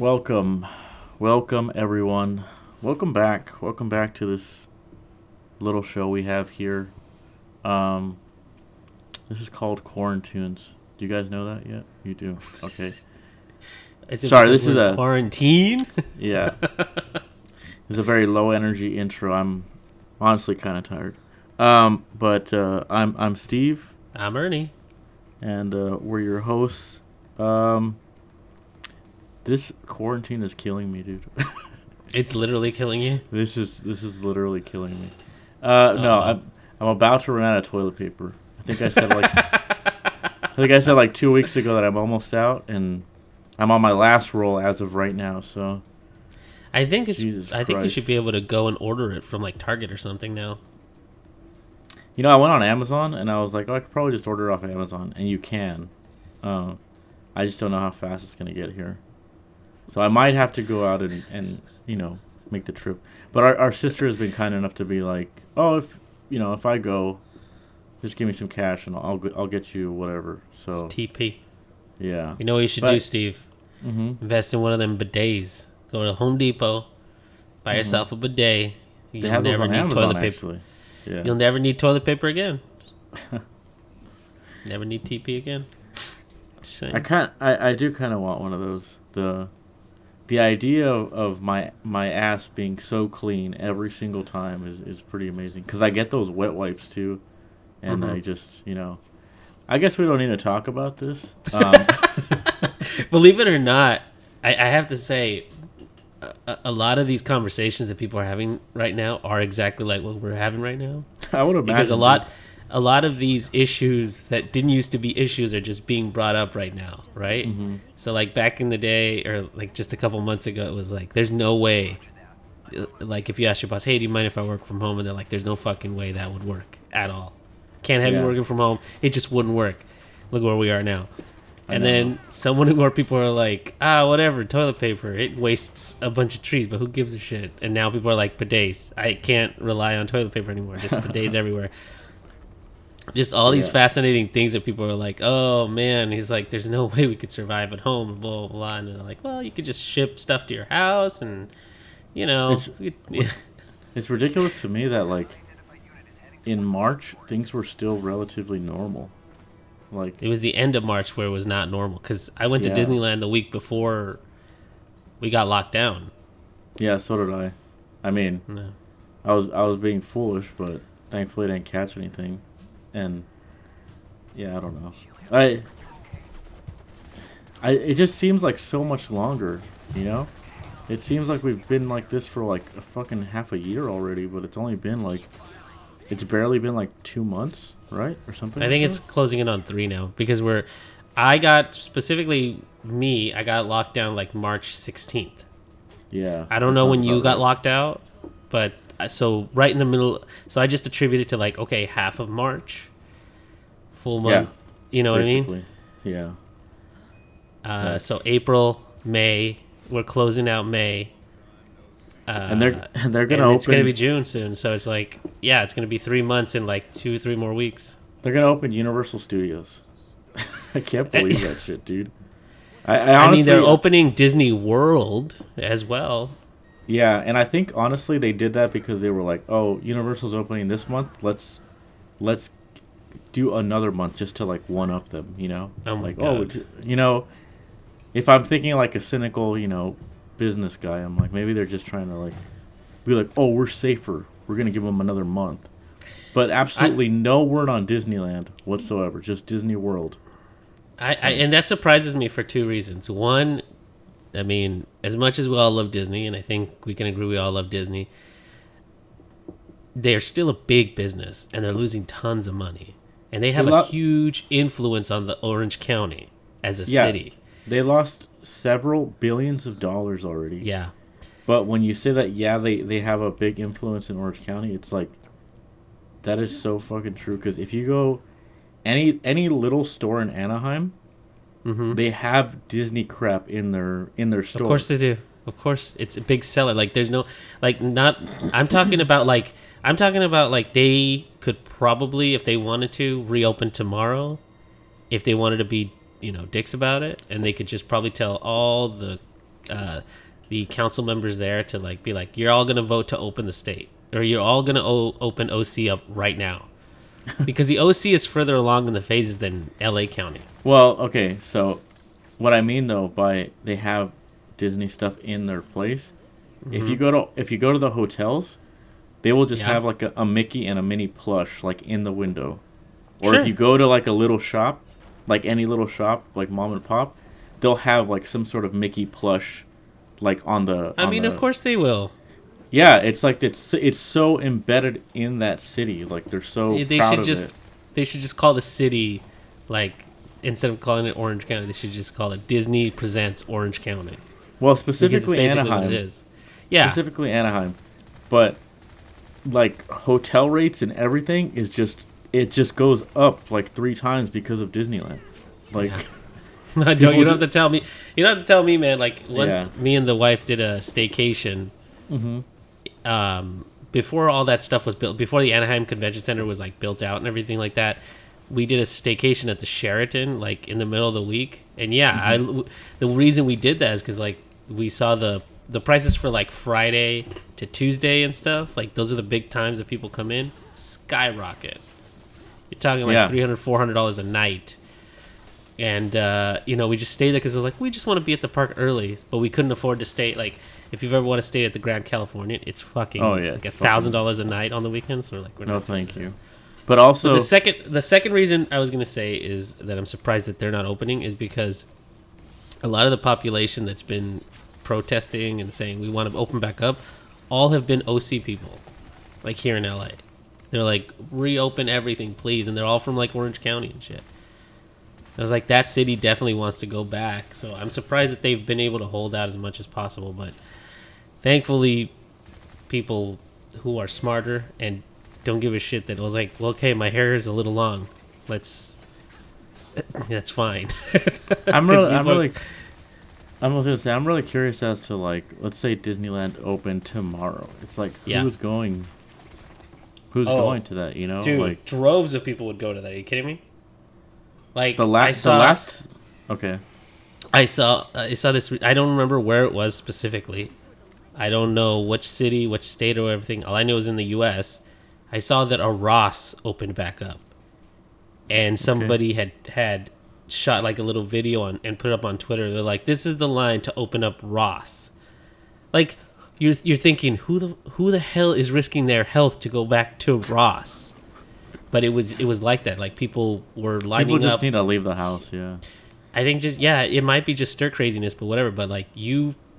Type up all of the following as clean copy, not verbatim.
Welcome, welcome everyone. Welcome back. Welcome back to this little show we have here. Um, this is called Quaran-Toons. Do you guys know that yet? You do. Okay. Is it Sorry, because this is we're in a quarantine. yeah. It's a very low energy intro. I'm honestly kind of tired. I'm Steve, I'm Ernie. and we're your hosts. This quarantine is killing me, dude. It's literally killing you. This is literally killing me. No, I'm about to run out of toilet paper. I think I said like 2 weeks ago that I'm almost out, and I'm on my last roll as of right now. So I think Jesus I think you Christ. should be able to go and order it from like Target or something now. I went on Amazon and I was like, oh, I could probably just order it off Amazon, and you can. I just don't know how fast it's gonna get here. So I might have to go out and make the trip. But our sister has been kind enough to be like, oh, if I go, just give me some cash and I'll get you whatever. So It's TP. yeah. You know what you should do, Steve? Invest in one of them bidets. Go to Home Depot, buy yourself a bidet. They You'll have those never on need Amazon toilet paper. actually. Yeah. You'll never need toilet paper again. Never need TP again. Just saying. I do kind of want one of those. The idea of my ass being so clean every single time is pretty amazing, because I get those wet wipes too, and I just I guess we don't need to talk about this. Believe it or not, I have to say, a lot of these conversations that people are having right now are exactly like what we're having right now. I would imagine Because a lot of these issues that didn't used to be issues are just being brought up right now, right? Mm-hmm. So like back in the day, or like just a couple months ago, it was like, there's no way. Like if you ask your boss, hey, do you mind if I work from home? And they're like, there's no fucking way that would work at all. Can't have you Yeah. working from home. It just wouldn't work. Look where we are now. I And know. then someone where people are like, whatever, toilet paper. It wastes a bunch of trees, but who gives a shit? And now people are like, bidets. I can't rely on toilet paper anymore. Just bidets everywhere. Just all these Yeah. fascinating things that people are like, oh man, he's like, there's no way we could survive at home, and blah, blah, blah. And they're like, well, you could just ship stuff to your house, and, yeah. It's ridiculous to me that like in March things were still relatively normal. Like It was the end of March where it was not normal, because I went to Yeah. Disneyland the week before we got locked down. yeah, so did I. I mean, No. I was being foolish, but thankfully I didn't catch anything. And yeah, I don't know. It just seems like so much longer, It seems like we've been like this for like a fucking half a year already, but it's barely been like 2 months, right? Or something. I think like it's closing in on 3 now, because I got locked down like March 16th. that. Yeah. I don't that know sounds when you about got right. locked out, but so right in the middle. So I just attributed to like, okay, half of March, full month. Yeah, You know what I mean? basically. Yeah. So April, May, we're closing out May. And they're gonna and open. it's gonna be June soon, so it's like, yeah, it's gonna be 3 months in like 2-3 more weeks. They're gonna open Universal Studios. I can't believe that shit, dude. I I honestly, mean, they're opening Disney World as well. Yeah, and I think honestly they did that because they were like, "Oh, Universal's opening this month. Let's do another month just to like one up them." Oh my Like, God. if I'm thinking like a cynical, business guy, I'm like, maybe they're just trying to like be like, "Oh, we're safer. We're gonna give them another month." But absolutely no word on Disneyland whatsoever. Just Disney World. And that surprises me for 2 reasons. One, I mean, as much as we all love Disney, and I think we can agree we all love Disney, they're still a big business, and they're losing tons of money. And they have a huge influence on the Orange County as a city. They lost several billions of dollars already. Yeah. But when you say that, they have a big influence in Orange County, it's like, that is so fucking true. Because if you go any little store in Anaheim, they have Disney crap in their store. Of course they do. Of course, it's a big seller. Like, there's no, like, not. I'm talking about like they could probably, if they wanted to, reopen tomorrow, if they wanted to be, dicks about it, and they could just probably tell all the the council members there to like be like, you're all gonna vote to open the state, or you're all gonna open OC up right now, because the OC is further along in the phases than LA County. Well, okay, so what I mean though by they have Disney stuff in their place, if you go to the hotels, they will just have like a Mickey and a Minnie plush like in the window. Or if you go to like a little shop, like any little shop, like mom and pop, they'll have like some sort of Mickey plush like on the Of course they will. Yeah, it's like it's so embedded in that city. Like they're so proud of it. They should just call the city, like, instead of calling it Orange County, they should just call it Disney Presents Orange County. Well, specifically Anaheim. What it is. Yeah. Specifically Anaheim. But like hotel rates and everything is just goes up like 3 times because of Disneyland. Like you don't have to tell me. You don't have to tell me, man. Like once me and the wife did a staycation, before all that stuff was built, before the Anaheim Convention Center was like built out and everything like that, we did a staycation at the Sheraton, like in the middle of the week. And the reason we did that is because like we saw the prices for like Friday to Tuesday and stuff. Like those are the big times that people come in, skyrocket. You're talking like $300, $400 a night. And, we just stayed there because it was like, we just want to be at the park early. But we couldn't afford to stay. Like, if you've ever want to stay at the Grand Californian, it's fucking like $1,000 a night on the weekends. So we're like, no, thank you. But also, the second reason I was going to say is that I'm surprised that they're not opening is because a lot of the population that's been protesting and saying we want to open back up all have been OC people, like here in LA. They're like, reopen everything, please. And they're all from like Orange County and shit. I was like, that city definitely wants to go back. So I'm surprised that they've been able to hold out as much as possible. But thankfully, people who are smarter and don't give a shit that was like, well, okay, my hair is a little long. That's fine. I'm really curious as to like, let's say Disneyland opened tomorrow. It's like, who's going to that, you know? Dude, like droves of people would go to that. Are you kidding me? Like I saw this. I don't remember where it was specifically. I don't know which city, which state, or everything. All I know is in the U.S. I saw that a Ross opened back up, and somebody had shot like a little video and put it up on Twitter. They're like, "This is the line to open up Ross." Like you're thinking, who the hell is risking their health to go back to Ross? But it was like that. Like people were lining up. People just need to leave the house. Yeah. I think it might be just stir craziness, but whatever. But like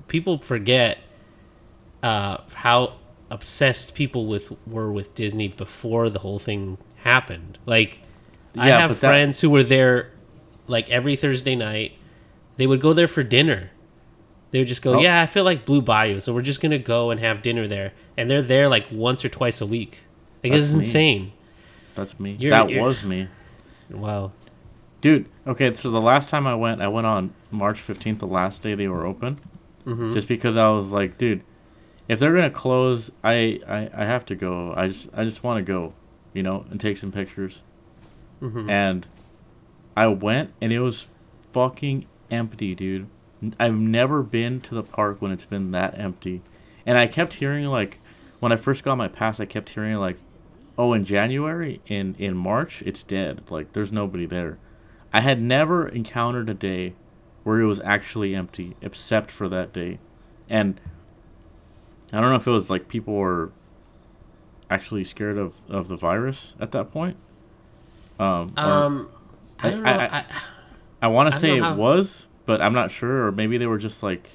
people forget how obsessed people were with Disney before the whole thing happened. Like I have friends who were there like every Thursday night. They would go there for dinner. They would just go, I feel like Blue Bayou, so we're just gonna go and have dinner there. And they're there like once or twice a week. Like this is insane. That's me. That was me. Wow. Dude, okay, so the last time I went on March 15th, the last day they were open. Mm-hmm. Just because I was like, dude, if they're going to close, I have to go. I just want to go, and take some pictures. Mm-hmm. And I went, and it was fucking empty, dude. I've never been to the park when it's been that empty. And I kept hearing, like, when I first got my pass, I kept hearing, like, oh, in January, in March, it's dead. Like, there's nobody there. I had never encountered a day where it was actually empty, except for that day. And I don't know if it was, like, people were actually scared of the virus at that point. I don't know. I want to say it was, but I'm not sure. Or maybe they were just, like...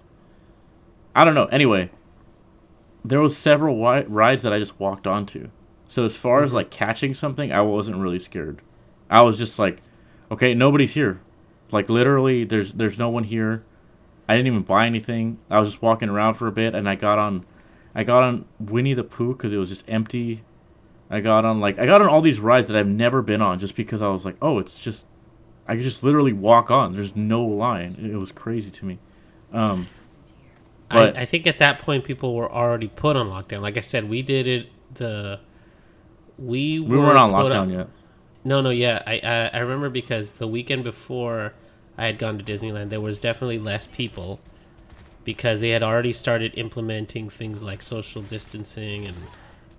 I don't know. Anyway, there was several rides that I just walked onto. So as far as like catching something, I wasn't really scared. I was just like, okay, nobody's here. Like literally, there's no one here. I didn't even buy anything. I was just walking around for a bit, and I got on Winnie the Pooh because it was just empty. I got on all these rides that I've never been on just because I was like, oh, it's just I could just literally walk on. There's no line. It was crazy to me. But I think at that point people were already put on lockdown. Like I said, we did it We weren't on lockdown yet. No, yeah. I remember because the weekend before I had gone to Disneyland, there was definitely less people because they had already started implementing things like social distancing, and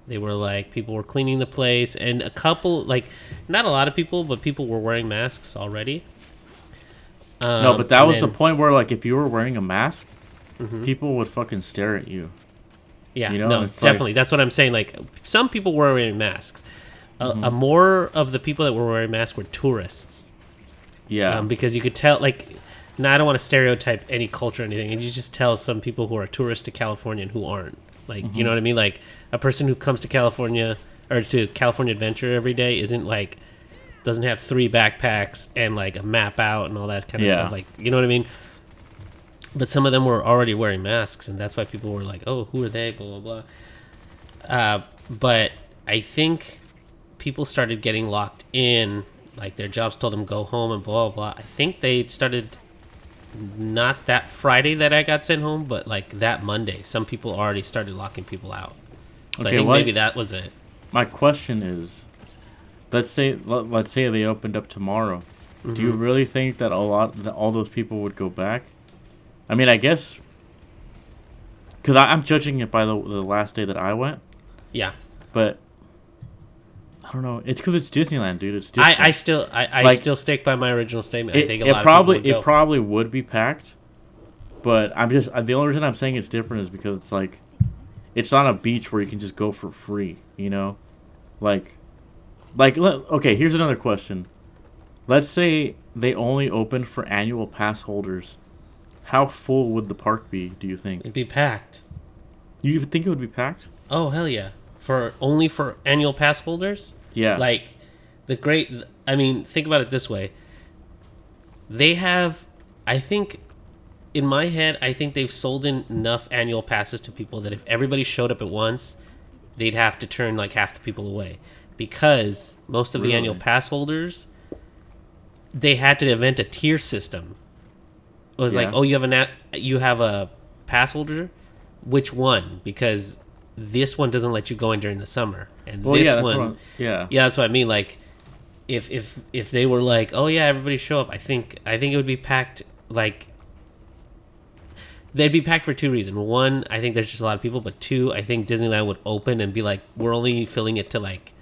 they were like, people were cleaning the place, and a couple, like, not a lot of people, but people were wearing masks already. No, but that was the point where, like, if you were wearing a mask, people would fucking stare at you. Yeah, you know? no, definitely. That's what I'm saying. Like, some people were wearing masks. More of the people that were wearing masks were tourists. Yeah. Because you could tell, like, now I don't want to stereotype any culture or anything, and you just tell some people who are tourists to California and who aren't. Like, you know what I mean? Like, a person who comes to California, or to California Adventure every day isn't, like, doesn't have 3 backpacks and, like, a map out and all that kind of stuff. Like, you know what I mean? But some of them were already wearing masks, and that's why people were like, oh, who are they? Blah, blah, blah. But I think people started getting locked in. Like, their jobs told them go home and blah, blah, blah. I think they started not that Friday that I got sent home, but, like, that Monday. Some people already started locking people out. So I think maybe that was it. My question is, let's say they opened up tomorrow. Do you really think that all those people would go back? I mean, I guess, because I'm judging it by the last day that I went. Yeah. But I don't know. It's because it's Disneyland, dude. It's different. I still stick by my original statement. I think a lot of people would go. It probably would be packed, but the only reason I'm saying it's different is because it's like, it's on a beach where you can just go for free. You know, okay. Here's another question. Let's say they only opened for annual pass holders. How full would the park be, do you think? It'd be packed. You think it would be packed? Oh, hell yeah. Only for annual pass holders? Yeah. Like, I mean, think about it this way. They have, I think, in my head, I think they've sold in enough annual passes to people that if everybody showed up at once, they'd have to turn, like, half the people away. Because most of the annual pass holders, they had to invent a tier system. It was like, oh, you have a pass holder? Which one? Because this one doesn't let you go in during the summer, and that's what I mean. Like, if they were like, oh yeah, everybody show up, I think it would be packed. Like, they'd be packed for 2 reasons. 1, I think there's just a lot of people, but 2, I think Disneyland would open and be like, we're only filling it to like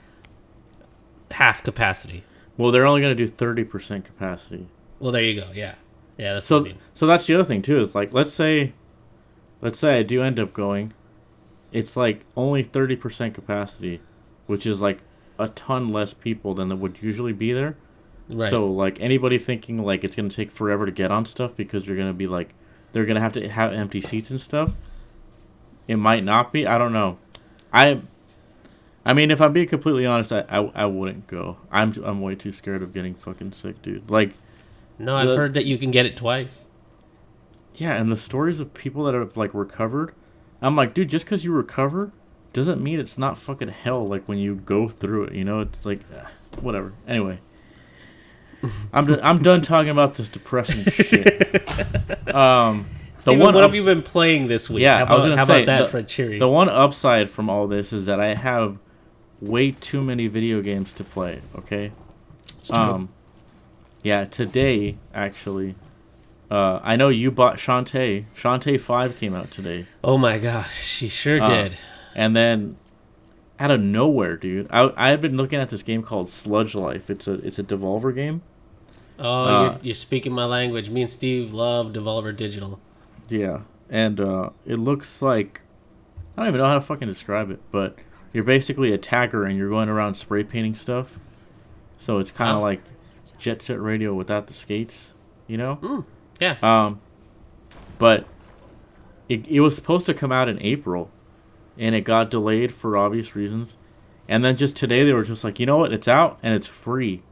half capacity. Well, they're only going to do 30% capacity. Well, there you go. Yeah. Yeah, that's what I mean. So that's the other thing too. Is like, let's say I do end up going, it's like only 30% capacity, which is like a ton less people than there would usually be there. Right. So like, anybody thinking like it's gonna take forever to get on stuff because you're gonna be like, they're gonna have to have empty seats and stuff. It might not be. I don't know. I mean, if I'm being completely honest, I wouldn't go. I'm way too scared of getting fucking sick, dude. Like. No, I've heard that you can get it twice. Yeah, and the stories of people that have, like, recovered, I'm like, dude, just because you recover doesn't mean it's not fucking hell, like, when you go through it, you know? It's like, whatever. Anyway. I'm done talking about this depressing shit. Steven, what have you been playing this week? Yeah, how about that for a cheery? The one upside from all this is that I have way too many video games to play, okay? It's true. Yeah, today, actually, I know you bought Shantae. Shantae 5 came out today. Oh my gosh, she sure did. And then, out of nowhere, dude, I had been looking at this game called Sludge Life. It's a Devolver game. Oh, you're speaking my language. Me and Steve love Devolver Digital. Yeah, and it looks like, I don't even know how to fucking describe it, but you're basically a tagger and you're going around spray painting stuff. So it's kind of like Jet Set Radio without the skates, you know? Yeah. But it was supposed to come out in April, and it got delayed for obvious reasons. And then just today they were just like, you know what? It's out, and it's free.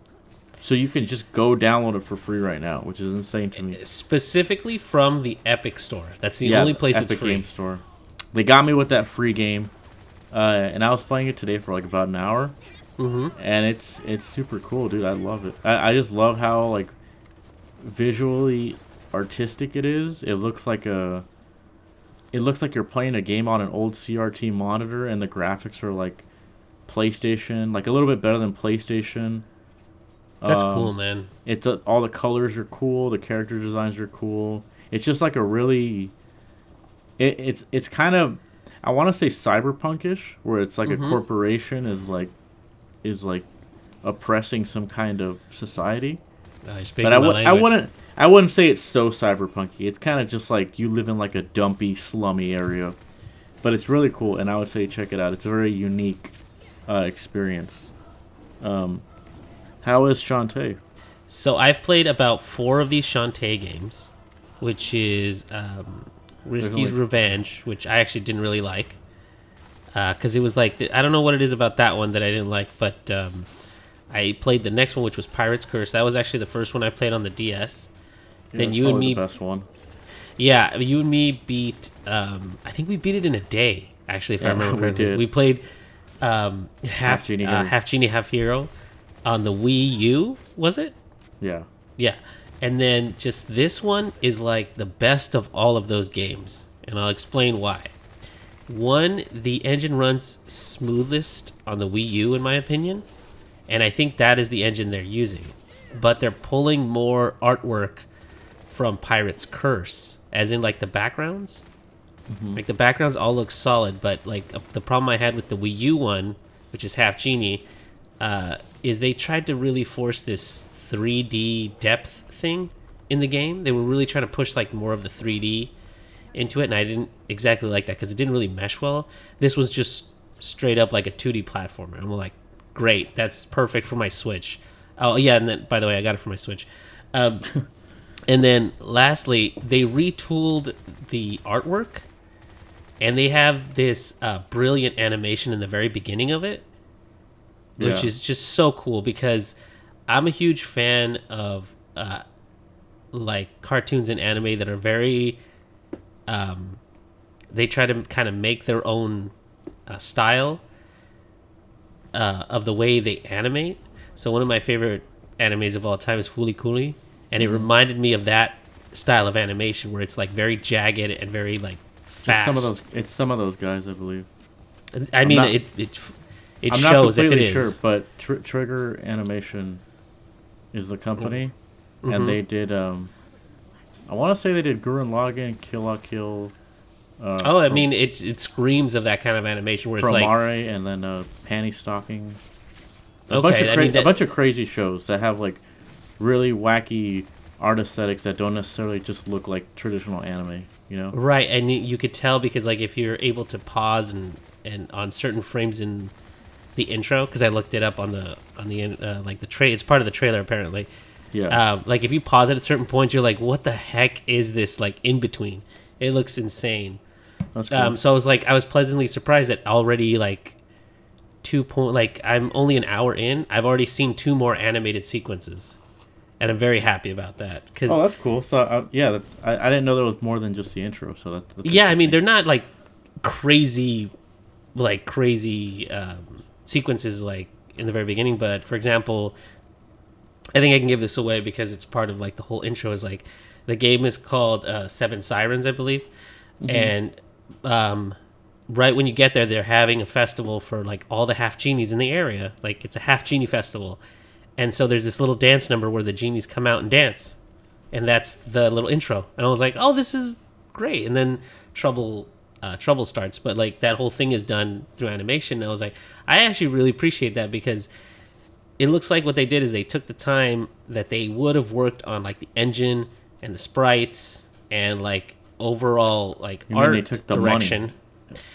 So you can just go download it for free right now, which is insane to me. Specifically from the Epic Store. That's the only place it's free. Epic Game Store. They got me with that free game, and I was playing it today for like about an hour. And it's super cool, dude. I love it. I just love how, like, visually artistic it is. It looks like you're playing a game on an old CRT monitor, and the graphics are like PlayStation, like a little bit better than PlayStation. That's cool, man. It's all the colors are cool. The character designs are cool. It's just like a really it's kind of, I want to say cyberpunkish, where it's like a Mm-hmm. corporation is like oppressing some kind of society. You're But speaking my language. I wouldn't say it's so cyberpunky. It's kind of just like you live in like a dumpy, slummy area. But it's really cool, and I would say check it out. It's a very unique experience. Um, how is Shantae? So I've played about 4 of these Shantae games, which is Risky's only- Revenge, which I actually didn't really like. Because it was like, I don't know what it is about that one that I didn't like, but I played the next one, which was Pirate's Curse. That was actually the first one I played on the DS. Yeah, Then it's you and probably me, the best one. yeah, you and me beat. I think we beat it in a day. Actually, if I Yeah, remember we correctly, did. we played Half Genie, half genie, half hero on the Wii U. Was it? Yeah. Yeah. And then just this one is like the best of all of those games, and I'll explain why. One, the engine runs smoothest on the Wii U, in my opinion, and I think that is the engine they're using. But they're pulling more artwork from Pirate's Curse, as in like the backgrounds. Like the backgrounds all look solid, but like the problem I had with the Wii U one, which is Half Genie, is they tried to really force this 3D depth thing in the game. They were really trying to push like more of the 3D into it, and I didn't exactly like that because it didn't really mesh well. This was just straight up like a 2D platformer. I'm like, great, that's perfect for my Switch. Oh yeah, and then by the way, I got it for my Switch. Um, and then lastly, they retooled the artwork, and they have this brilliant animation in the very beginning of it, which Yeah. is just so cool because I'm a huge fan of like cartoons and anime that are very they try to kind of make their own style of the way they animate. So one of my favorite animes of all time is Fooly Cooly, and it reminded me of that style of animation where it's like very jagged and very like fast. It's some of those guys, I believe. I mean, not- it I'm not shows if it completely is. sure, but Trigger Animation is the company, and they did. I want to say they did Gurren Lagann, Kill La Kill. Oh, I mean, it screams of that kind of animation where it's like, Promare, and then Panty Stocking. Okay, I mean, A bunch of crazy shows that have like really wacky art aesthetics that don't necessarily just look like traditional anime. You know? right, and you could tell because like if you're able to pause and on certain frames in the intro, because I looked it up on the like the it's part of the trailer apparently. Yeah. Like if you pause it at certain points, you're like, what the heck is this like in between? It looks insane. That's cool. So I was pleasantly surprised that already like I'm only an hour in. I've already seen 2 more animated sequences, and I'm very happy about that. Cause, Oh, that's cool. So yeah, I didn't know there was more than just the intro. So that's yeah, I mean interesting. they're not like crazy sequences like in the very beginning. But for example, I think I can give this away because it's part of like the whole intro. Is like the game is called Seven Sirens, I believe, and right when you get there, they're having a festival for like all the half genies in the area. Like it's a half genie festival, and so there's this little dance number where the genies come out and dance, and that's the little intro. And I was like, oh, this is great. And then trouble starts, but like that whole thing is done through animation. And I was like, I actually really appreciate that because it looks like what they did is they took the time that they would have worked on like the engine and the sprites and like overall like You mean art they took the direction. money?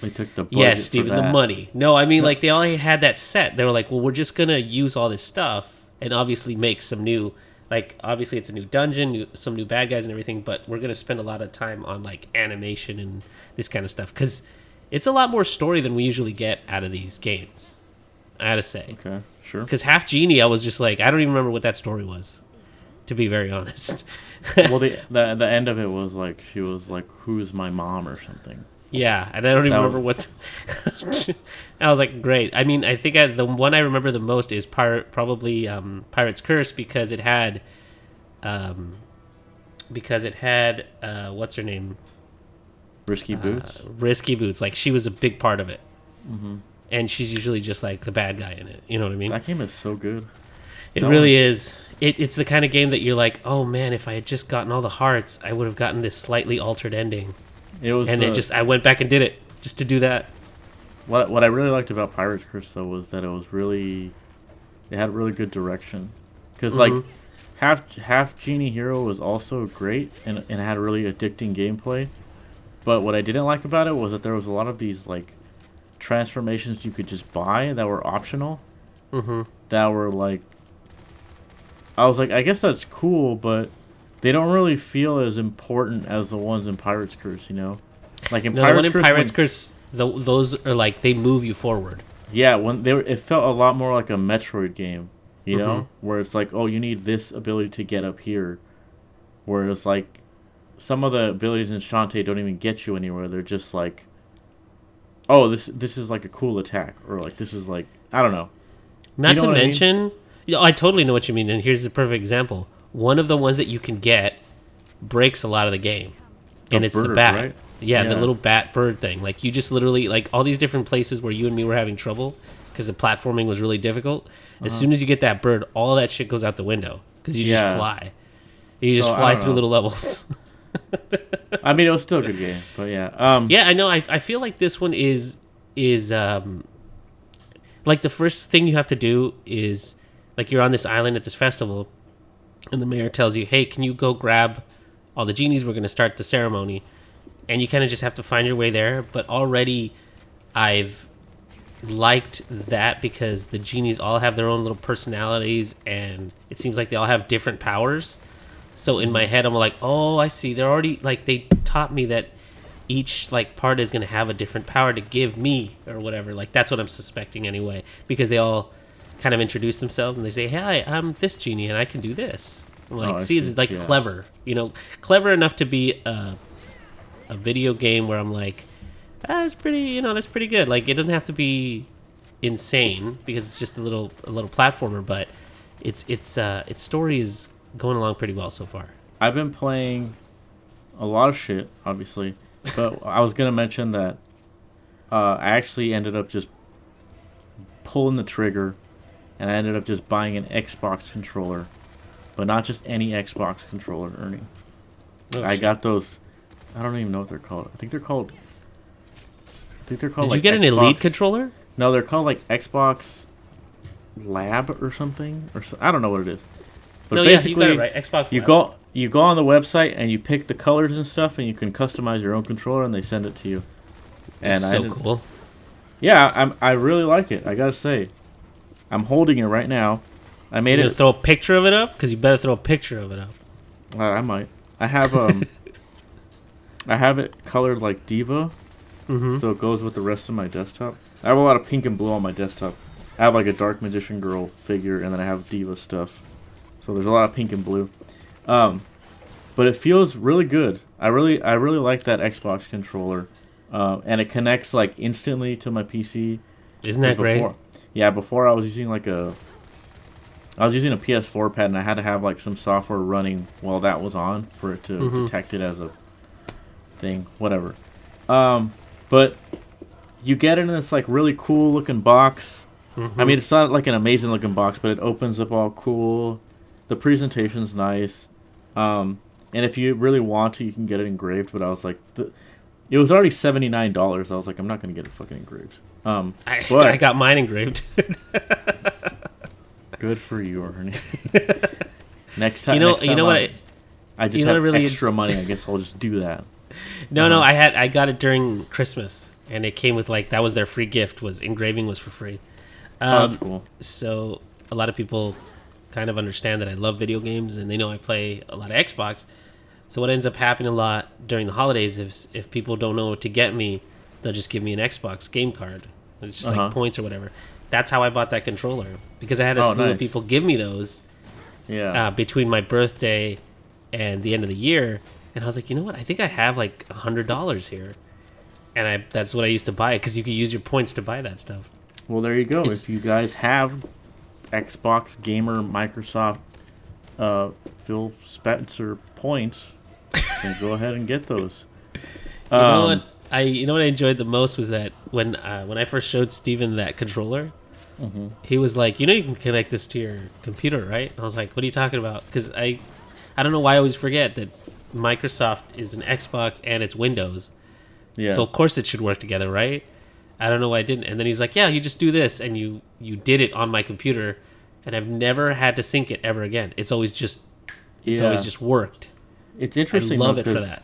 They took the budget Yes, for Steven, the that. money. No, I mean, like, they already had that set. They were like, well, we're just going to use all this stuff and obviously make some new, like, obviously it's a new dungeon, some new bad guys and everything, but we're going to spend a lot of time on, like, animation and this kind of stuff. Because it's a lot more story than we usually get out of these games, I gotta say. Okay, sure. Because Half Genie, I was just like, I don't even remember what that story was, to be very honest. Well, the end of it was like she was like, "Who's my mom?" or something. Yeah, and I don't even That remember what. I was like, great. I mean, I think the one I remember the most is probably Pirate's Curse because it had, what's her name? Risky Boots. Risky Boots. Like she was a big part of it, and she's usually just like the bad guy in it. You know what I mean? That game is so good. It that really one- is. It's the kind of game that you're like, oh man, if I had just gotten all the hearts, I would have gotten this slightly altered ending. It was, and I went back and did it just to do that. what I really liked about Pirate's Curse though was that it had really good direction, because like half Genie Hero was also great and had really addicting gameplay. But what I didn't like about it was that there was a lot of these like transformations you could just buy that were optional. That were like, I was like, I guess that's cool, but they don't really feel as important as the ones in Pirate's Curse, you know? Like in Pirate's Curse, those are like, they move you forward. Yeah, it felt a lot more like a Metroid game, you know, where it's like, oh, you need this ability to get up here, whereas like some of the abilities in Shantae don't even get you anywhere. They're just like, oh, this is like a cool attack, or like this is like, I don't know. Not to mention, I totally know what you mean, and here's the perfect example. One of the ones that you can get breaks a lot of the game, and it's the bat. Right? Yeah, the little bat bird thing. Like, you just literally, like, all these different places where you and me were having trouble because the platforming was really difficult. As soon as you get that bird, all that shit goes out the window because you just fly. You just fly through little levels. I mean, it was still a good game, but yeah. Yeah, I know. I feel like this one is like, the first thing you have to do is, like, you're on this island at this festival, and the mayor tells you, hey, can you go grab all the genies? We're going to start the ceremony. And you kind of just have to find your way there. But already I've liked that because the genies all have their own little personalities, and it seems like they all have different powers. So in my head, I'm like, oh, I see. They're already, like, they taught me that each, like, part is going to have a different power to give me or whatever. Like, that's what I'm suspecting anyway, because they all kind of introduce themselves and they say, hey, I'm this genie and I can do this. I'm like, it's like clever, you know, clever enough to be a video game where I'm like, that's pretty, you know, that's pretty good. Like, it doesn't have to be insane because it's just a little platformer, but its story is going along pretty well so far. I've been playing a lot of shit, obviously, but I was gonna mention that I actually ended up just pulling the trigger, and I ended up just buying an Xbox controller, but not just any Xbox controller, Ernie. I got those. I don't even know what they're called. I think they're called. Did you get an Elite controller? No, they're called like Xbox Lab or something, I don't know what it is. But no, basically, you got it right. Xbox Lab. You go on the website and you pick the colors and stuff, and you can customize your own controller, and they send it to you. And so cool. Yeah, I really like it. I gotta say, I'm holding it right now. I made it. Throw a picture of it up, because you better throw a picture of it up. I might. I have I have it colored like Diva, so it goes with the rest of my desktop. I have a lot of pink and blue on my desktop. I have like a Dark Magician Girl figure, and then I have Diva stuff. So there's a lot of pink and blue. But it feels really good. I really like that Xbox controller, and it connects like instantly to my PC. Isn't that great? Yeah, before I was using a PS4 pad, and I had to have like some software running while that was on for it to detect it as a thing, whatever. But you get it in this like really cool looking box. I mean, it's not like an amazing looking box, but it opens up all cool. The presentation's nice. And if you really want to, you can get it engraved. But I was like, it was already $79. I was like, I'm not gonna get it fucking engraved. I got mine engraved. Good for you, Ernie. Next time, you know what? I just have extra money. I guess I'll just do that. No, I got it during Christmas, and it came with like, that was their free gift. Was engraving was for free. That's cool. So a lot of people kind of understand that I love video games, and they know I play a lot of Xbox. So what ends up happening a lot during the holidays is if people don't know what to get me, they'll just give me an Xbox game card. It's just like points or whatever. That's how I bought that controller, because I had a slew of people give me those between my birthday and the end of the year. And I was like, you know what? I think I have like $100 here. And that's what I used to buy it, because you could use your points to buy that stuff. Well, there you go. If you guys have Xbox Gamer Microsoft Phil Spencer points, then go ahead and get those. You know what I enjoyed the most was that when I first showed Steven that controller, he was like, you know, you can connect this to your computer, right? And I was like, what are you talking about? Because I don't know why I always forget that Microsoft is an Xbox and it's Windows. Yeah. So of course it should work together, right? I don't know why I didn't. And then he's like, yeah, you just do this, and you did it on my computer, and I've never had to sync it ever again. It's always just worked. It's I interesting. love though, it for 'cause that.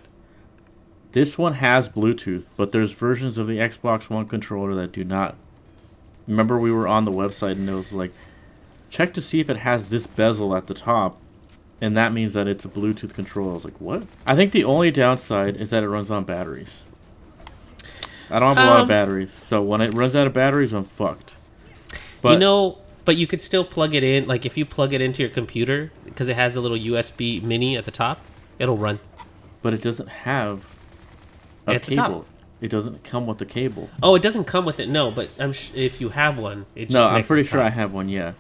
This one has Bluetooth, but there's versions of the Xbox One controller that do not. Remember, we were on the website and it was like, check to see if it has this bezel at the top, and that means that it's a Bluetooth controller. I was like, what? I think the only downside is that it runs on batteries. I don't have a lot of batteries, so when it runs out of batteries, I'm fucked. But but you could still plug it in. Like if you plug it into your computer, because it has the little USB mini at the top, it'll run. But it doesn't have a At the top. cable. It doesn't come with the cable. Oh, it doesn't come with it. No, but if you have one, it just No, I'm connects pretty to the sure I top. have one. Yeah.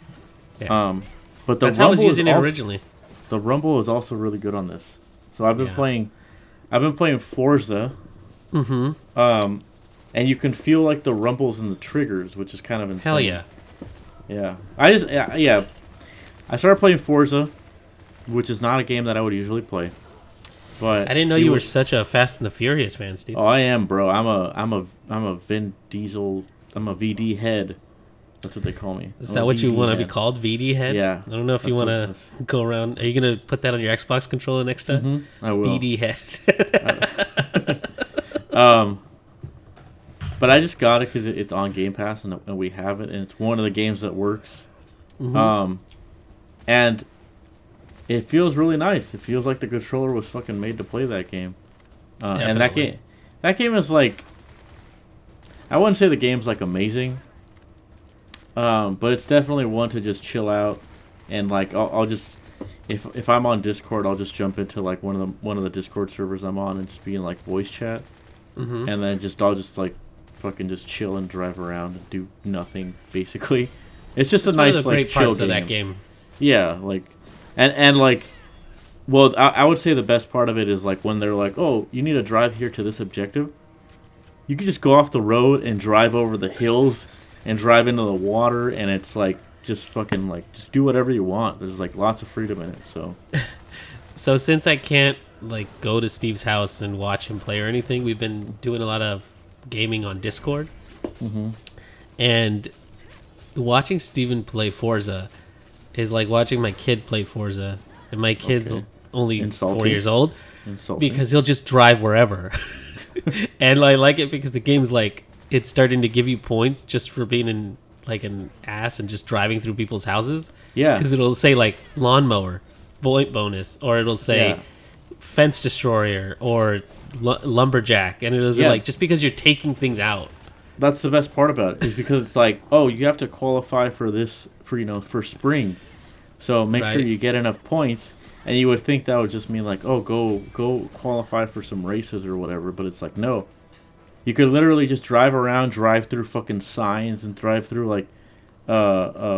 Yeah. But the That's how I was Rumble is using it also, originally. the Rumble is also really good on this. So I've been Yeah. playing Forza. Mm-hmm. And you can feel like the rumbles in the triggers, which is kind of insane. Hell yeah. Yeah. I started playing Forza, which is not a game that I would usually play. But I didn't know you were such a Fast and the Furious fan, Steve. Oh, I am, bro. I'm a Vin Diesel. I'm a VD head. That's what they call me. Is I'm that a what you VD want to head. be called, VD head? Yeah. I don't know if you want to go around. Are you going to put that on your Xbox controller next time? Mm-hmm, I will. VD head. But I just got it because it's on Game Pass and we have it, and it's one of the games that works. Mm-hmm. And it feels really nice. It feels like the controller was fucking made to play that game. And that game is like, I wouldn't say the game's like amazing, but it's definitely one to just chill out and like I'll just if I'm on Discord, I'll just jump into like one of the Discord servers I'm on and just be in like voice chat, Mm-hmm. and then I'll just like fucking just chill and drive around and do nothing basically. It's just That's a nice one of the like great chill parts game. of that game. Yeah, like, and like, well, I would say the best part of it is like when they're like, oh, you need to drive here to this objective. You can just go off the road and drive over the hills and drive into the water, and it's like just fucking like just do whatever you want. There's like lots of freedom in it. So since I can't like go to Steve's house and watch him play or anything, we've been doing a lot of gaming on Discord, and watching Steven play Forza is like watching my kid play Forza, and my kid's only Insulting. 4 years old. Insulting. Because he'll just drive wherever. And I like it because the game's like it's starting to give you points just for being in like an ass and just driving through people's houses. Yeah. Because it'll say like lawnmower point bonus, or it'll say fence destroyer or lumberjack, and it'll be like just because you're taking things out. That's the best part about it, is because it's like, oh, you have to qualify for this for spring, so make sure you get enough points. And you would think that would just mean like, oh, go qualify for some races or whatever, but it's like, no. You could literally just drive around, drive through fucking signs, and drive through like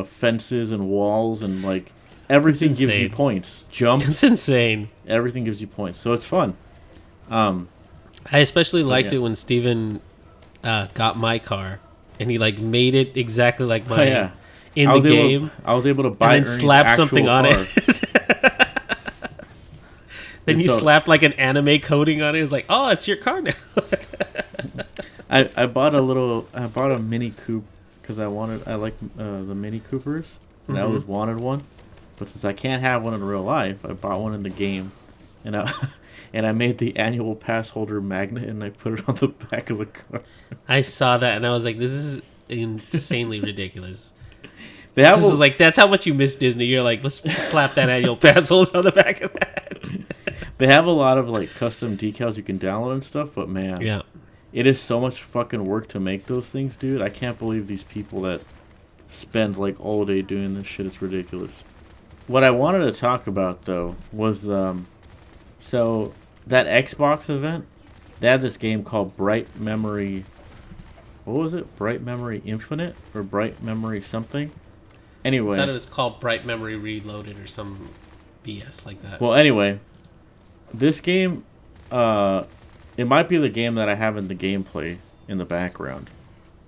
fences and walls, and like everything gives you points. Jumps. It's insane. Everything gives you points, so it's fun. I especially liked it when Steven got my car, and he like made it exactly like mine in the game. I was able to buy and then slap something on it. Then you slapped like an anime coating on it. It was like, oh, it's your car now. I bought a Mini Coupe because I like the Mini Coopers, and I always wanted one. But since I can't have one in real life, I bought one in the game, and I made the annual pass holder magnet, and I put it on the back of the car. I saw that, and I was like, this is insanely ridiculous. This was like, that's how much you miss Disney. You're like, let's slap that annual pass holder on the back of that. They have a lot of like custom decals you can download and stuff, but man, it is so much fucking work to make those things, dude. I can't believe these people that spend like all day doing this shit. It's ridiculous. What I wanted to talk about though was so that Xbox event, they had this game called Bright Memory. What was it? Bright Memory Infinite or Bright Memory something? Anyway, I thought it was called Bright Memory Reloaded or some BS like that. Well, anyway, this game, it might be the game that I have in the gameplay in the background.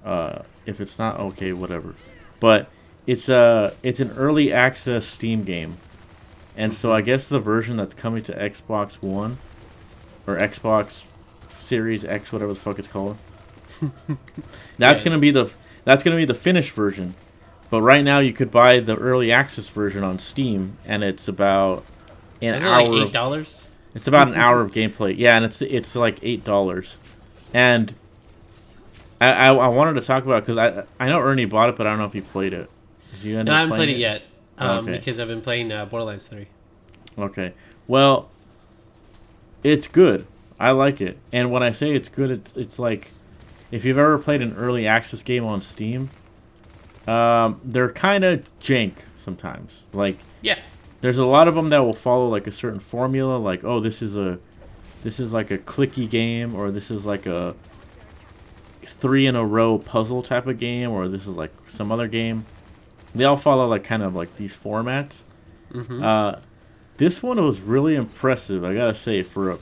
If it's not, okay, whatever. But it's an early access Steam game, and so I guess the version that's coming to Xbox One or Xbox Series X, whatever the fuck it's called. That's Yes. gonna be the finished version. But right now you could buy the early access version on Steam, and it's about an Isn't it hour. like $8? It's about an hour of gameplay. Yeah, and it's like $8. And I wanted to talk about, because I know Ernie bought it, but I don't know if he played it. Did you end No, up I haven't played playing it yet. Okay. Because I've been playing Borderlands 3. Okay. Well, it's good. I like it. And when I say it's good, it's like, if you've ever played an early access game on Steam, they're kind of jank sometimes. Like, Yeah. there's a lot of them that will follow like a certain formula, like, oh, this is like a clicky game, or this is like a 3 in a row puzzle type of game, or this is like some other game. They all follow like kind of like these formats. Mm-hmm. This one was really impressive, I gotta say, for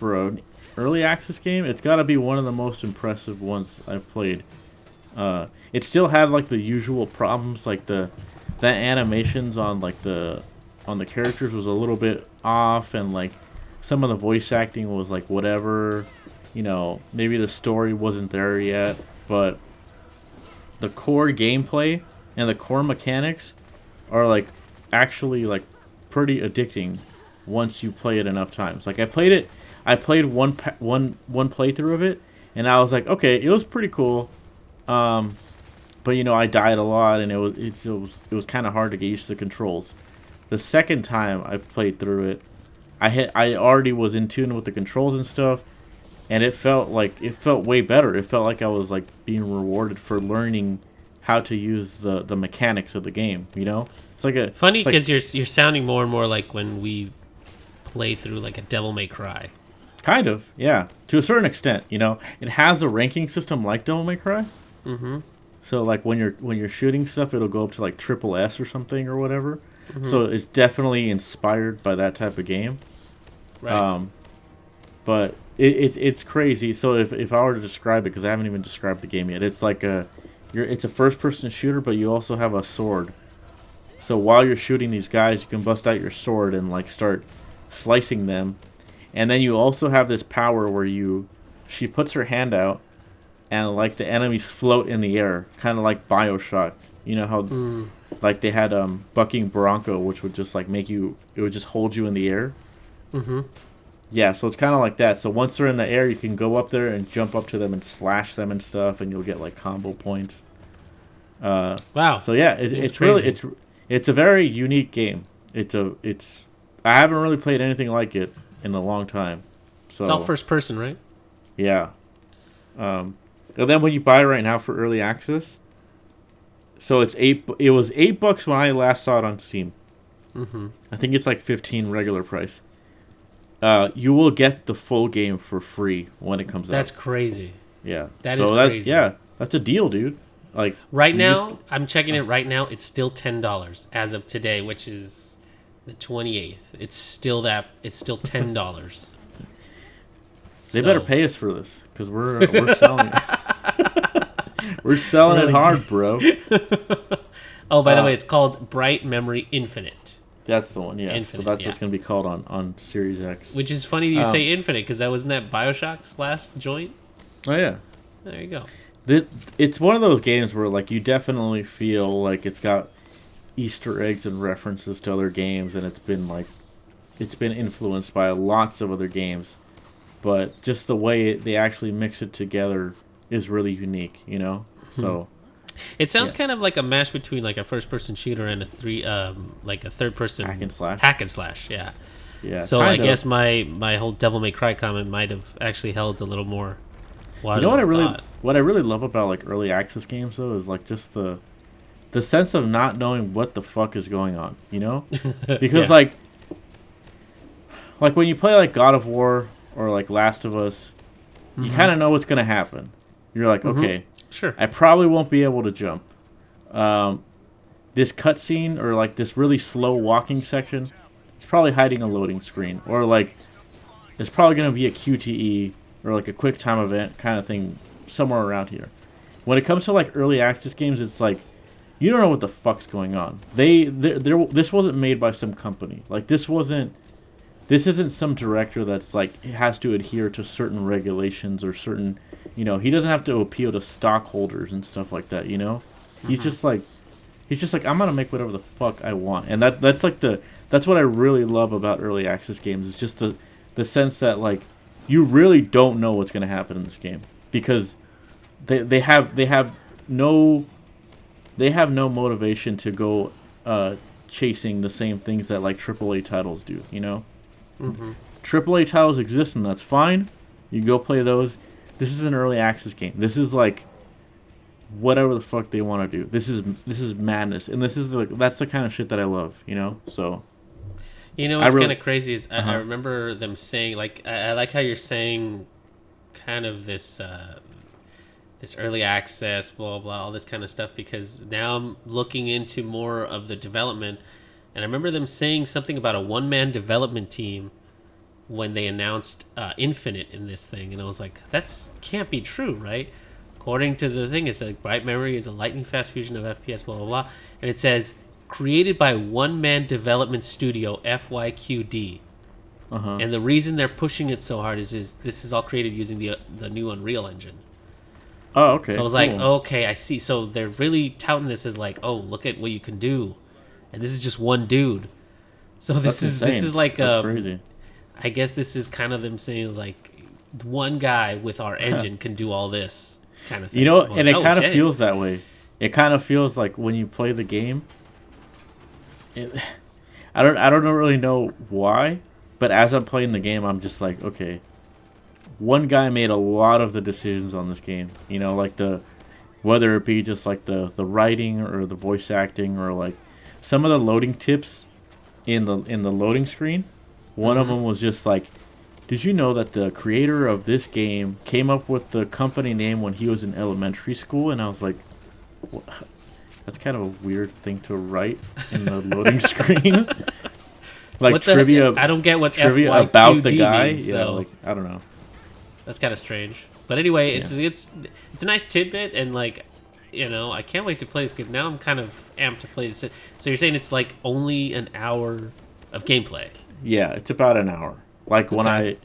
an early access game. It's gotta be one of the most impressive ones I've played. It still had like the usual problems, like the animations on like the characters was a little bit off, and like some of the voice acting was like whatever. You know, maybe the story wasn't there yet, but the core gameplay and the core mechanics are like actually like pretty addicting once you play it enough times. Like I played one playthrough of it, and I was like, okay, it was pretty cool. But you know, I died a lot, and it was kind of hard to get used to the controls. The second time I played through it, I already was in tune with the controls and stuff, and it felt way better. It felt like I was like being rewarded for learning how to use the mechanics of the game. You know, it's like a Funny it's like- because you're sounding more and more like when we play through like a Devil May Cry. kind of, yeah, to a certain extent. You know, it has a ranking system like Devil May Cry. Mm-hmm. So like when you're shooting stuff, it'll go up to like triple S or something or whatever. Mm-hmm. So it's definitely inspired by that type of game. Right. But it's crazy. So if I were to describe it, because I haven't even described the game yet, it's like it's a first person shooter, but you also have a sword. So while you're shooting these guys, you can bust out your sword and like start slicing them, and then you also have this power where she puts her hand out, and like the enemies float in the air, kind of like BioShock. You know how like they had bucking Bronco, which would just like it would just hold you in the air. Mm-hmm. Yeah, so it's kind of like that. So once they're in the air, you can go up there and jump up to them and slash them and stuff, and you'll get like combo points. Wow. So yeah, it's really crazy. it's a very unique game. I haven't really played anything like it in a long time. So It's all first person, right? yeah. And then when you buy right now for early access, so it was $8 when I last saw it on Steam. Mm-hmm. I think it's like 15 regular price. You will get the full game for free when it comes That's out. crazy. Yeah. That is crazy. Yeah, that's a deal, dude. Like Right you now, just- I'm checking it right now. It's still $10 as of today, which is the 28th. It's still $10. they better pay us for this, because we're selling it. We're selling Really? it hard, bro. Oh, by the way, it's called Bright Memory Infinite, That's the one, yeah. Infinite, so that's yeah. what's going to be called on Series X. which is funny that you say Infinite because that wasn't that BioShock's last joint. Oh yeah. There you go. It's one of those games where like you definitely feel like it's got Easter eggs and references to other games, and it's been influenced by lots of other games, but just the way they actually mix it together is really unique, you know. So It sounds Yeah. kind of like a mash between like a first-person shooter and like a third-person hack and slash. Hack and slash, yeah. Yeah. So I kind of. guess my whole Devil May Cry comment might have actually held a little more water. You know than what I really love about like early access games though is like just the sense of not knowing what the fuck is going on, you know? Because Yeah. like when you play like God of War or like Last of Us, you kind of know what's going to happen. You're like, okay, Sure. I probably won't be able to jump. This cutscene or like this really slow walking section, it's probably hiding a loading screen, or like there's probably going to be a QTE or like a quick time event kind of thing somewhere around here. When it comes to like early access games, it's like you don't know what the fuck's going on. This wasn't made by some company. Like this wasn't this isn't some director that's like has to adhere to certain regulations or certain, he doesn't have to appeal to stockholders and stuff like that. He's Mm-hmm. just like I'm gonna make whatever the fuck I want, and that's what I really love about early access games. It's just the sense that like you really don't know what's gonna happen in this game because they have no motivation to go chasing the same things that like AAA titles do. Mm-hmm. AAA titles exist and that's fine. You go play those. This is an early access game. This is like whatever the fuck they want to do. This is madness, and that's the kind of shit that I love. So What's really, kind of crazy is I uh-huh. remember them saying like I like how you're saying kind of this this early access blah blah all this kind of stuff because now I'm looking into more of the development, and I remember them saying something about a one-man development team when they announced Infinite in this thing, and I was like, that can't be true, right? According to the thing, it's like Bright Memory is a lightning-fast fusion of FPS, blah, blah, blah. And it says, created by one-man development studio, FYQD. Uh-huh. And the reason they're pushing it so hard is this is all created using the new Unreal Engine. Oh, okay. So I was like, okay, I see. So they're really touting this as like, oh, look at what you can do. And this is just one dude. So this is like... That's crazy. I guess this is kind of them saying like, one guy with our engine can do all this. Kind of thing. And it kind of feels that way. It kind of feels like when you play the game. I don't really know why, but as I'm playing the game, I'm just like, okay, one guy made a lot of the decisions on this game. Like whether it be just like the writing or the voice acting or like some of the loading tips in the loading screen. One of them was just like, did you know that the creator of this game came up with the company name when he was in elementary school? And I was like, what? That's kind of a weird thing to write in the loading screen. Like trivia. I don't get what trivia FYQD about the guy. means, Yeah, though. like I don't know. That's kind of strange. But anyway, it's a nice tidbit, and like, I can't wait to play this game. Now I'm kind of amped to play this. So you're saying it's like only an hour of gameplay? Yeah, it's about an hour. Like when it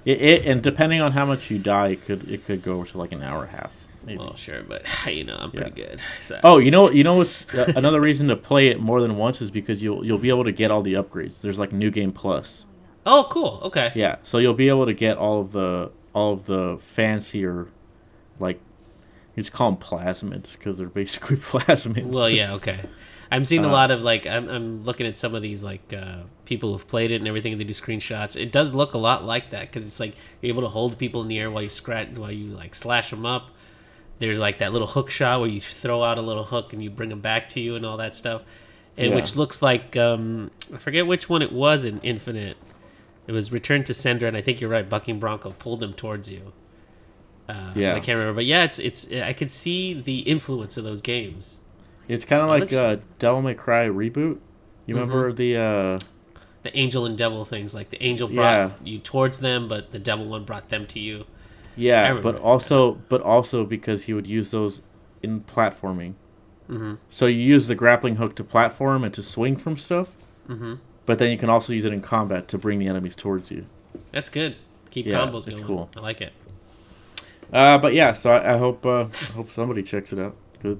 and depending on how much you die, it could go to like an hour and a half. Maybe. Well, sure, but I'm pretty good. So. Oh, you know what's another reason to play it more than once is because you'll be able to get all the upgrades. There's like New Game Plus. Oh, cool. Okay. Yeah, so you'll be able to get all of the fancier, like, you just call them plasmids because they're basically plasmids. Well, yeah, okay. I'm seeing a lot of like I'm looking at some of these like people who've played it and everything, and they do screenshots. It does look a lot like that because it's like you're able to hold people in the air while you like slash them up. There's like that little hook shot where you throw out a little hook and you bring them back to you and all that stuff, and which looks like I forget which one it was in Infinite. It was Return to Sender, and I think you're right. Bucking Bronco pulled them towards you. I can't remember, but yeah, it's I could see the influence of those games. It's kind of like Devil May Cry reboot. You remember the angel and devil things? Like the angel brought you towards them, but the devil one brought them to you. Yeah, but also because he would use those in platforming. Mm-hmm. So you use the grappling hook to platform and to swing from stuff. Mm-hmm. But then you can also use it in combat to bring the enemies towards you. That's good. Keep combos going. Cool. I like it. But yeah, so I hope somebody checks it out because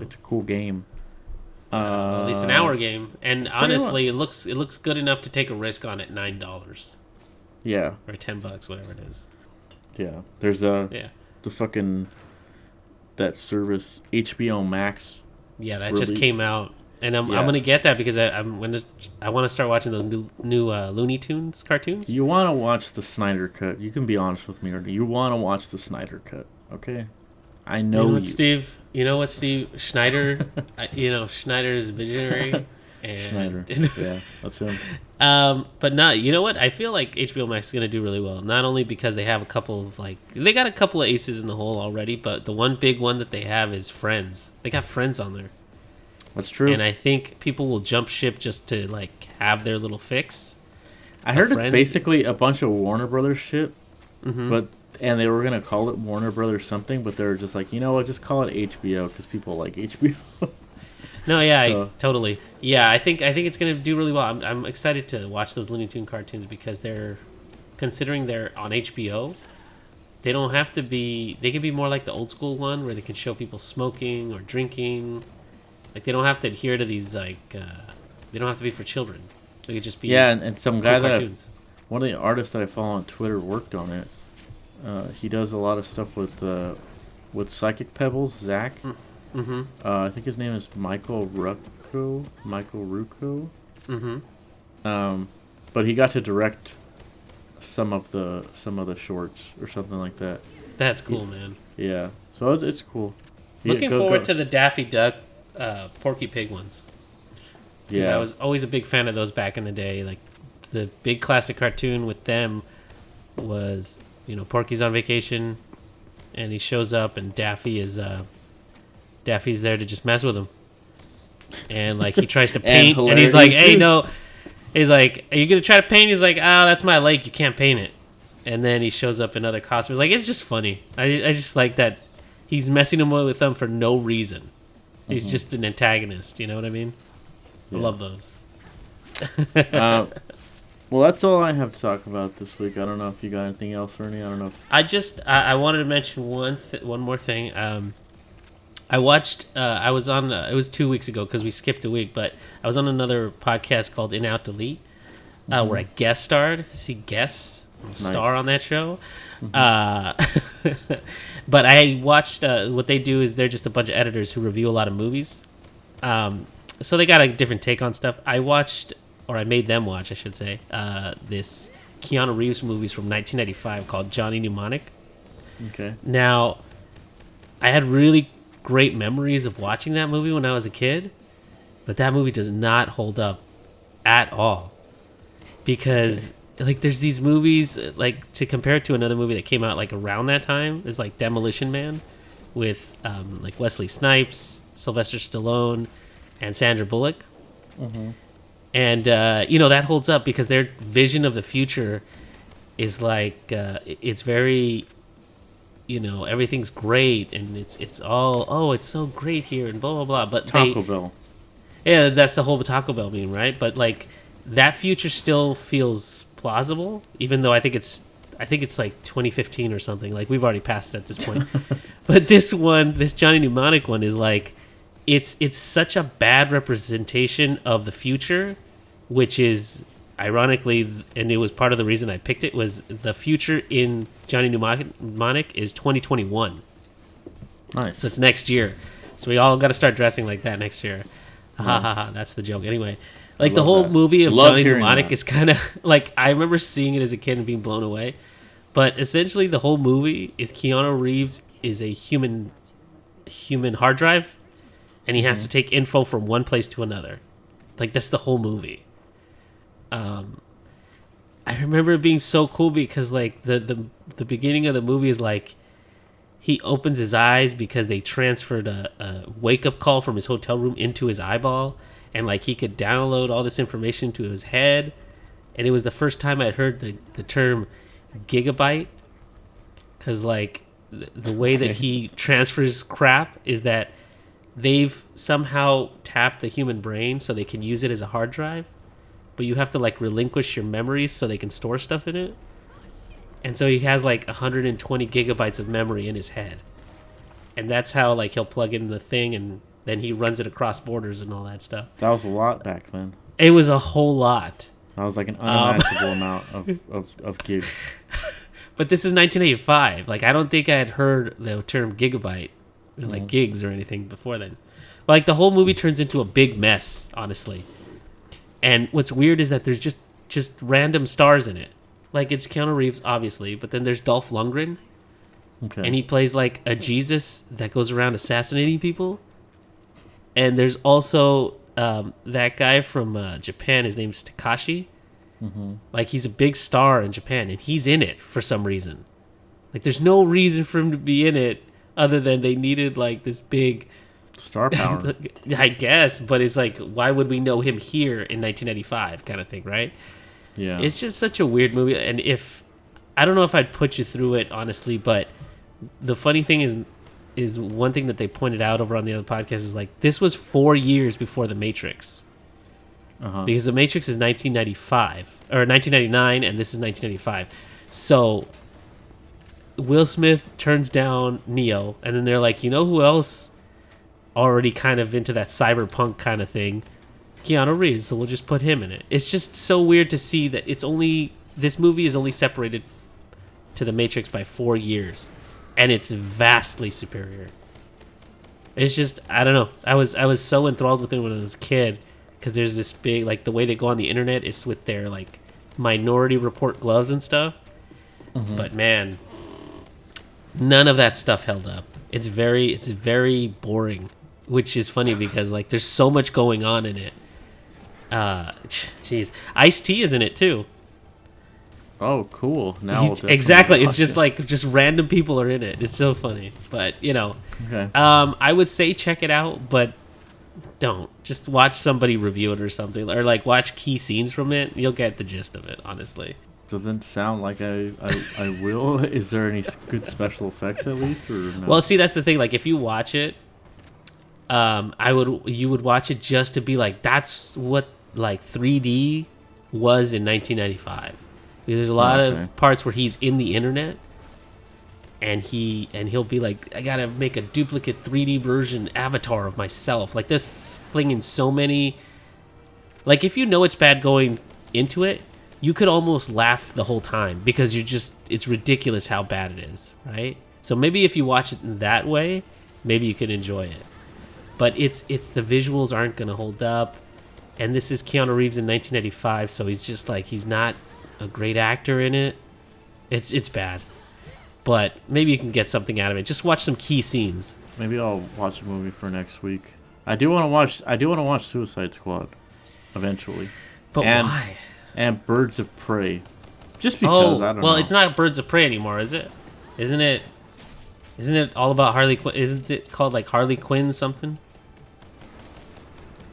it's a cool game. At least an hour game, and honestly, it looks good enough to take a risk on it. $9. Yeah. Or $10, whatever it is. Yeah. There's the fucking that service HBO Max. Yeah, that just came out, and I'm gonna get that because I want to start watching those new Looney Tunes cartoons. You want to watch the Snyder Cut? You can be honest with me, or do you want to watch the Snyder Cut? Okay, I know you. Know what, Steve? You know what, Steve? Schneider. Schneider is visionary. And Schneider. Yeah, that's him. But not. You know what? I feel like HBO Max is gonna do really well. Not only because they have a couple of they got a couple of aces in the hole already, but the one big one that they have is Friends. They got Friends on there. That's true. And I think people will jump ship just to have their little fix. I heard it's basically a bunch of Warner Brothers shit, and they were gonna call it Warner Brothers something, but they were just like, you know what, just call it HBO because people like HBO. No, yeah, So- totally. Yeah, I think it's gonna do really well. I'm excited to watch those Looney Tune cartoons because they're considering they're on HBO. They don't have to be. They can be more like the old school one where they can show people smoking or drinking. Like they don't have to adhere to these they don't have to be for children. They could just be Yeah, and some cool guy cartoons. one of the artists that I follow on Twitter worked on it. He does a lot of stuff with Psychic Pebbles, Zach. Mm-hmm. I think his name is Michael Rucco. Mm-hmm. But he got to direct some of the shorts or something like that. That's cool, man. Yeah, so it's cool. Looking forward to the Daffy Duck, Porky Pig ones. Because I was always a big fan of those back in the day. Like the big classic cartoon with them was, Porky's on vacation, and he shows up, and Daffy's there to just mess with him, and like he tries to paint, and he's like, "Hey, no," he's like, "Are you gonna try to paint?" He's like, "Ah, that's my lake. You can't paint it." And then he shows up in other costumes. Like it's just funny. I just like that he's messing him with them for no reason. He's just an antagonist. You know what I mean? Yeah. I love those. Well, that's all I have to talk about this week. I don't know if you got anything else, Ernie. I don't know. I wanted to mention one more thing. I watched. I was on. It was 2 weeks ago because we skipped a week, but I was on another podcast called In Out Delete, where I guest starred. Star on that show. But I watched. What they do is they're just a bunch of editors who review a lot of movies. So they got a different take on stuff. I watched, or I made them watch, I should say, this Keanu Reeves movies from 1995 called Johnny Mnemonic. Okay. Now, I had really great memories of watching that movie when I was a kid, but that movie does not hold up at all. Because, like, there's these movies, like, to compare it to another movie that came out, like, around that time, is, like, Demolition Man with, like, Wesley Snipes, Sylvester Stallone, and Sandra Bullock. Mm-hmm. And, that holds up because their vision of the future is, like, it's very... everything's great, and it's all, it's so great here, and blah, blah, blah. But Taco Bell. Yeah, that's the whole Taco Bell meme, right? But, like, that future still feels plausible, even though I think it's like 2015 or something. Like, we've already passed it at this point. But this Johnny Mnemonic one is, like, it's such a bad representation of the future, which is... Ironically, and it was part of the reason I picked it, was the future in Johnny Mnemonic is 2021. Nice. So it's next year. So we all got to start dressing like that next year. Ha ha ha. That's the joke. Anyway, like the whole movie of Johnny Mnemonic is kind of like, I remember seeing it as a kid and being blown away. But essentially, the whole movie is Keanu Reeves is a human hard drive, and he has to take info from one place to another. Like, that's the whole movie. I remember it being so cool because, like, the beginning of the movie is like he opens his eyes because they transferred a wake up call from his hotel room into his eyeball, and like he could download all this information to his head. And it was the first time I'd heard the term gigabyte, because like the way that he transfers crap is that they've somehow tapped the human brain so they can use it as a hard drive. But you have to, like, relinquish your memories so they can store stuff in it. And so he has, like, 120 gigabytes of memory in his head. And that's how, like, he'll plug in the thing, and then he runs it across borders and all that stuff. That was a lot back then. It was a whole lot. That was, like, an unimaginable amount of gigs. But this is 1985. Like, I don't think I had heard the term gigabyte, like, gigs or anything before then. But, like, the whole movie turns into a big mess, honestly. And what's weird is that there's just random stars in it. Like, it's Keanu Reeves, obviously, but then there's Dolph Lundgren. Okay. And he plays, like, a Jesus that goes around assassinating people. And there's also that guy from Japan. His name's Takashi. Mm-hmm. Like, he's a big star in Japan, and he's in it for some reason. Like, there's no reason for him to be in it other than they needed, like, this big... Star power. I guess, but it's like, why would we know him here in 1995 kind of thing, right? Yeah. It's just such a weird movie. And I don't know if I'd put you through it, honestly, but the funny thing is is one thing that they pointed out over on the other podcast is like this was 4 years before the Matrix. Because the Matrix is 1995 or 1999 and this is 1995. So Will Smith turns down Neo, and then they're like, you know who else already kind of into that cyberpunk kind of thing? Keanu Reeves, so we'll just put him in it. It's just so weird to see that this movie is only separated to the Matrix by 4 years, and it's vastly superior. It's just, I don't know. I was so enthralled with it when I was a kid, because there's this big, like, the way they go on the internet is with their, like, Minority Report gloves and stuff. But man, none of that stuff held up. It's very boring, which is funny because like there's so much going on in it. Jeez, Ice-T is in it too. Oh, cool! Now Exactly, it's just like just random people are in it. It's so funny, but you know, okay. I would say check it out, but don't just watch somebody review it or something, or like watch key scenes from it. You'll get the gist of it, honestly. Doesn't sound like I will. Is there any good special effects at least, or no? Well, see, that's the thing. Like, if you watch it, you would watch it just to be like, that's what like 3D was in 1995. There's a lot of parts where he's in the internet, and he'll be like, I gotta make a duplicate 3D version avatar of myself. Like, they're flinging so many. Like, if you know it's bad going into it, you could almost laugh the whole time because it's ridiculous how bad it is, right? So maybe if you watch it in that way, maybe you could enjoy it. But it's the visuals aren't going to hold up, and this is Keanu Reeves in 1985, so he's just like, he's not a great actor in it. It's bad. But maybe you can get something out of it. Just watch some key scenes. Maybe I'll watch a movie for next week. I do want to watch Suicide Squad eventually. But why? And Birds of Prey. Just because, I don't know. Well, it's not Birds of Prey anymore, is it? Isn't it all about Harley Quinn? Isn't it called like Harley Quinn something?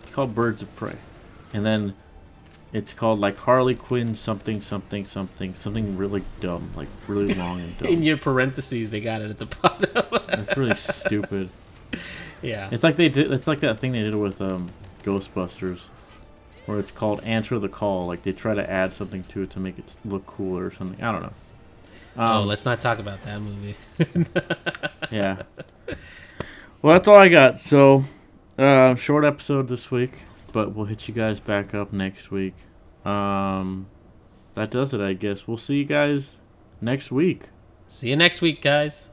It's called Birds of Prey. And then it's called like Harley Quinn something really dumb, like really long and dumb. In your parentheses, they got it at the bottom. It's really stupid. Yeah. It's like that thing they did with Ghostbusters, where it's called Answer the Call. Like they try to add something to it to make it look cooler or something. I don't know. Let's not talk about that movie. Yeah. Well, that's all I got. So, short episode this week, but we'll hit you guys back up next week. That does it, I guess. We'll see you guys next week. See you next week, guys.